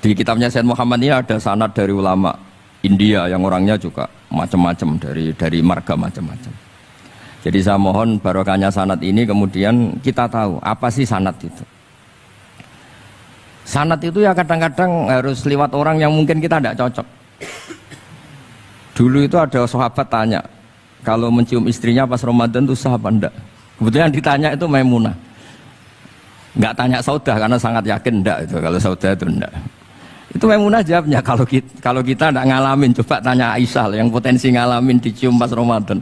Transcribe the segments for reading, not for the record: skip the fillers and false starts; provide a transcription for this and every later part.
Di kitabnya Sayyid Muhammad ini ada sanad dari ulama India yang orangnya juga macam-macam, dari marga macam-macam. Jadi saya mohon barokahnya sanad ini kemudian kita tahu apa sih sanad itu. Sanad itu ya kadang-kadang harus lewat orang yang mungkin kita tidak cocok. Dulu itu ada sahabat tanya, kalau mencium istrinya pas Ramadan itu sah apa enggak? Kebetulan ditanya itu Maimunah. Enggak tanya Saudah karena sangat yakin enggak itu, kalau Saudah itu enggak. Itu Maimunah jawabnya, kalau kita enggak ngalamin, coba tanya Aisyah yang potensi ngalamin dicium pas Ramadan.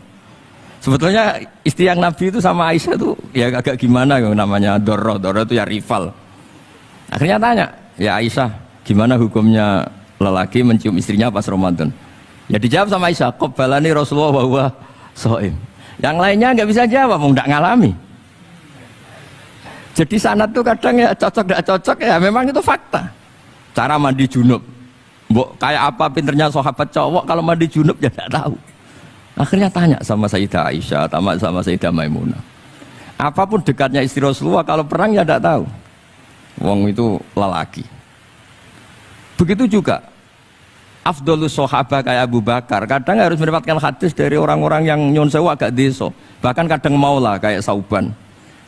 Sebetulnya istri yang Nabi itu sama Aisyah itu ya agak gimana namanya, Doro itu ya rival. Akhirnya tanya, ya Aisyah, gimana hukumnya lelaki mencium istrinya pas Ramadan? Ya dijawab sama Aisyah, qabbalani Rasulullah wa huwa shaim. Yang lainnya nggak bisa jawab, nggak ngalami. Jadi sanad tuh kadang ya cocok nggak cocok ya memang itu fakta. Cara mandi junub, kayak apa pinternya sahabat cowok kalau mandi junub ya nggak tahu. Akhirnya tanya sama Sayyidah Aisyah, sama Sayyidah Maimunah. Apapun dekatnya istri Rasulullah, kalau perang ya nggak tahu. Wong itu lelaki. Begitu juga afdolus sahabat kayak Abu Bakar, kadang harus mendapatkan hadis dari orang-orang yang nyun sewu agak deso. Bahkan kadang maulah kayak Sauban,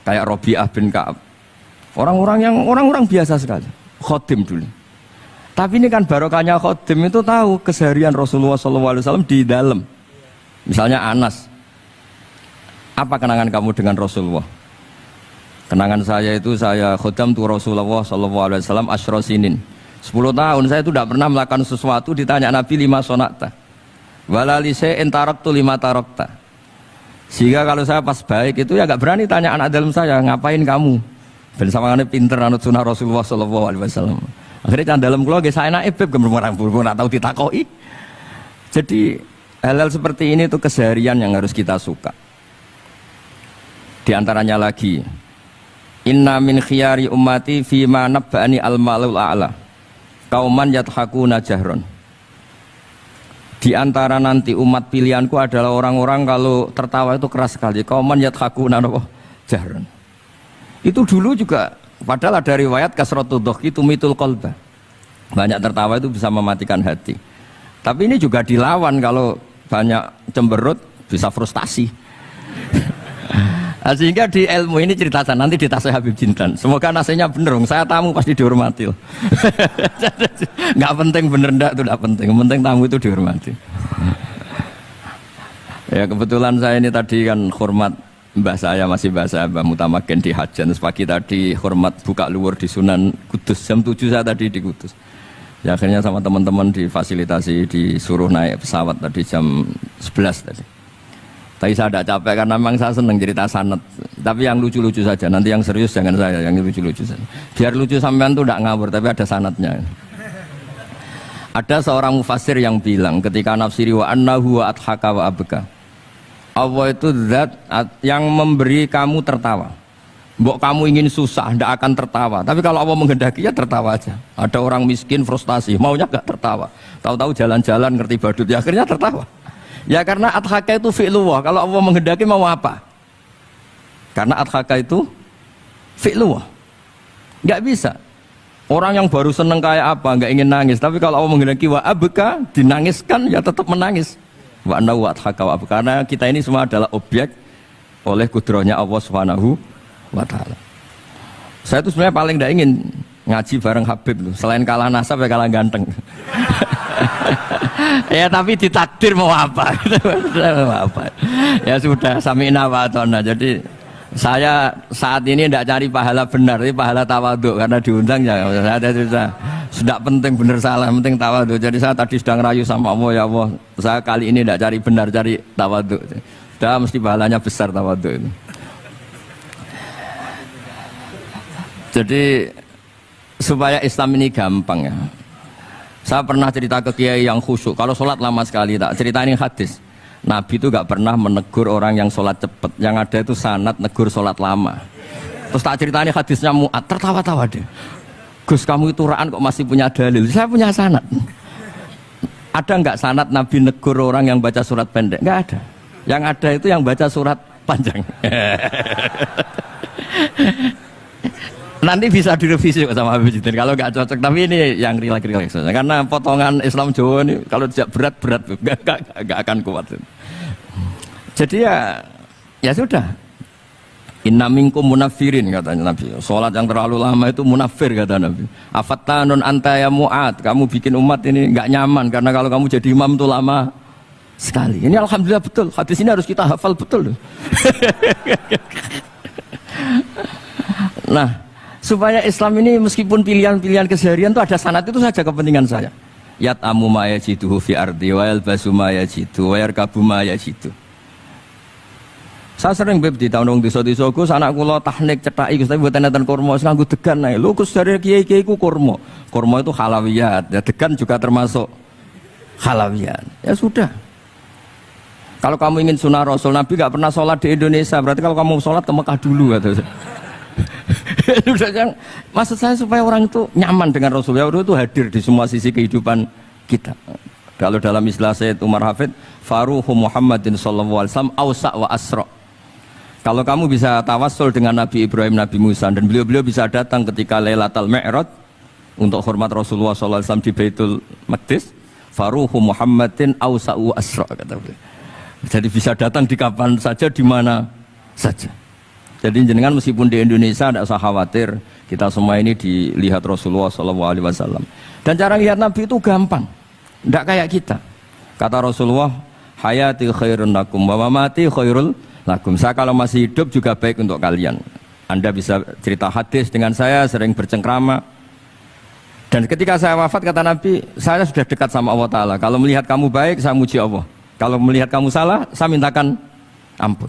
kayak Robi'ah bin Ka'ab. Orang-orang biasa sekali. Khodim dulu. Tapi ini kan barokahnya khodim itu tahu keseharian Rasulullah SAW di dalam. Misalnya Anas, apa kenangan kamu dengan Rasulullah? Kenangan saya itu saya khodam tu Rasulullah SAW asyra sinin. 10 tahun saya itu tidak pernah melakukan sesuatu, ditanya Nabi 5 sonakta. Walalise entaraktu 5 tarokta. Sehingga kalau saya pas baik itu ya gak berani tanya anak dalam saya, ngapain kamu? Ben sawangane pinter anut sunah Rasulullah SAW. Akhirnya can dalam kula nggih saenake beb gemrung ora tahu ditakoki. Jadi hal-hal seperti ini itu keseharian yang harus kita suka. Di antaranya lagi, inna min khiyari ummati fima nabba'ani al-malul a'la kauman yathakuna jahron. Di antara nanti umat pilihanku adalah orang-orang kalau tertawa itu keras sekali, kauman yathakuna jahron. Itu dulu juga, padahal ada riwayat kasratu dhahki tumitul qalba, banyak tertawa itu bisa mematikan hati. Tapi ini juga dilawan, kalau banyak cemberut bisa frustasi. Nah, sehingga di ilmu ini ceritakan nanti di tasnya Habib Jintan. Semoga nasinya bener, saya tamu pasti dihormati. Nggak penting bener ndak itu nggak penting, yang penting tamu itu dihormati. Ya kebetulan saya ini tadi kan hormat mbah saya, masih mbah saya Mbah Mutamakin di Hajan. Terus pagi tadi hormat buka luar di Sunan Kudus, jam 7 saya tadi di Kudus. Ya akhirnya sama teman-teman difasilitasi, disuruh naik pesawat tadi jam 11 tadi. Tapi saya tidak capek karena memang saya senang cerita sanad. Tapi yang lucu-lucu saja, nanti yang serius jangan saya, yang lucu-lucu saja. Biar lucu sampean tuh tidak ngawur, tapi ada sanadnya. Ada seorang mufassir yang bilang ketika nafsiri wa annahu wa adhaka wa abka. Allah itu zat yang memberi kamu tertawa. Mbok kamu ingin susah, tidak akan tertawa. Tapi kalau Allah menghendaki ya tertawa aja. Ada orang miskin frustasi, maunya gak tertawa. Tahu-tahu jalan-jalan ngerti badut, ya akhirnya tertawa. Ya karena adhaka itu fi'lullah. Kalau Allah menghendaki mau apa? Karena adhaka itu fi'lullah. Gak bisa. Orang yang baru seneng kayak apa, gak ingin nangis. Tapi kalau Allah menghendaki wa abka, dinangiskan ya tetap menangis. Wa anna wa adhaka wa abka. Karena kita ini semua adalah objek oleh kudrahnya Allah Subhanahu wa ta'ala. Saya itu sebenarnya paling gak ingin ngaji bareng Habib tuh. Selain kalah nasab ya kalah ganteng. Ya tapi ditakdir mau apa? Mau apa? Ya sudah sami'na wa ata'na. Jadi saya saat ini tidak cari pahala benar, tapi pahala tawadhu karena diundang ya. Saya sudah penting benar salah, penting tawadhu. Jadi saya tadi sedang rayu sama Allah, ya Allah, saya kali ini tidak cari benar, cari tawadhu. Sudah mesti pahalanya besar tawadhu itu. Jadi supaya Islam ini gampang ya. Saya pernah cerita ke kiai yang khusyuk. Kalau sholat lama sekali, tak cerita ini hadis. Nabi itu gak pernah menegur orang yang sholat cepat. Yang ada itu sanad negur sholat lama. Terus tak cerita ini hadisnya Mu'ad, tertawa-tawa deh. Gus kamu itu raan kok masih punya dalil. Saya punya sanad. Ada nggak sanad Nabi negur orang yang baca surat pendek? Nggak ada. Yang ada itu yang baca surat panjang. Nanti bisa direvisi sama Habib Jidin kalau nggak cocok. Tapi ini yang rileks saja. Karena potongan Islam Jawa ini kalau tidak berat nggak akan kuat. Jadi ya sudah. Inna minkum munafirin katanya Nabi. Sholat yang terlalu lama itu munafir kata Nabi. Afattanun anta ya Mu'ad. Kamu bikin umat ini nggak nyaman karena kalau kamu jadi imam itu lama sekali. Ini alhamdulillah betul. Hadis ini harus kita hafal betul. Nah, supaya Islam ini meskipun pilihan-pilihan keseharian itu ada sanad itu saja kepentingan saya. Yat amu ma yajiduhu fi ardi wa yalbasu ma yajidu wa yarkabu ma yajidu. Saya sering beb di tahun desa-desa Gus anak kula tahnik cethaki Gus tapi mboten enten kurma wis nganggo degan ae. Lho Gus dari kiai-kiai ku kurma. Kurma itu halawiyat. Ya degan juga termasuk halawiyat. Ya sudah. Kalau kamu ingin sunnah Rasul, Nabi gak pernah sholat di Indonesia. Berarti kalau kamu sholat ke Mekah dulu kata saya. Maksud saya supaya orang itu nyaman dengan Rasulullah itu hadir di semua sisi kehidupan kita. Kalau dalam istilah Sayyid Umar Hafid, Faruhu Muhammadin sallallahu alaihi wasallam awsa' wa asra'. Kalau kamu bisa tawassul dengan Nabi Ibrahim, Nabi Musa, dan beliau-beliau bisa datang ketika Lailatul Mi'raj untuk hormat Rasulullah SAW di Baitul Maqdis, Faruhu Muhammadin awsa'u asra' kata beliau. Jadi bisa datang di kapan saja, di mana saja. Jadi jenengan meskipun di Indonesia tidak usah khawatir, kita semua ini dilihat Rasulullah SAW. Dan cara lihat Nabi itu gampang, tidak kayak kita. Kata Rasulullah, hayati khairun lakum wa mamati khairul lakum. Saya kalau masih hidup juga baik untuk kalian. Anda bisa cerita hadis dengan saya, sering bercengkrama. Dan ketika saya wafat kata Nabi, saya sudah dekat sama Allah Ta'ala. Kalau melihat kamu baik, saya muji Allah. Kalau melihat kamu salah, saya mintakan ampun.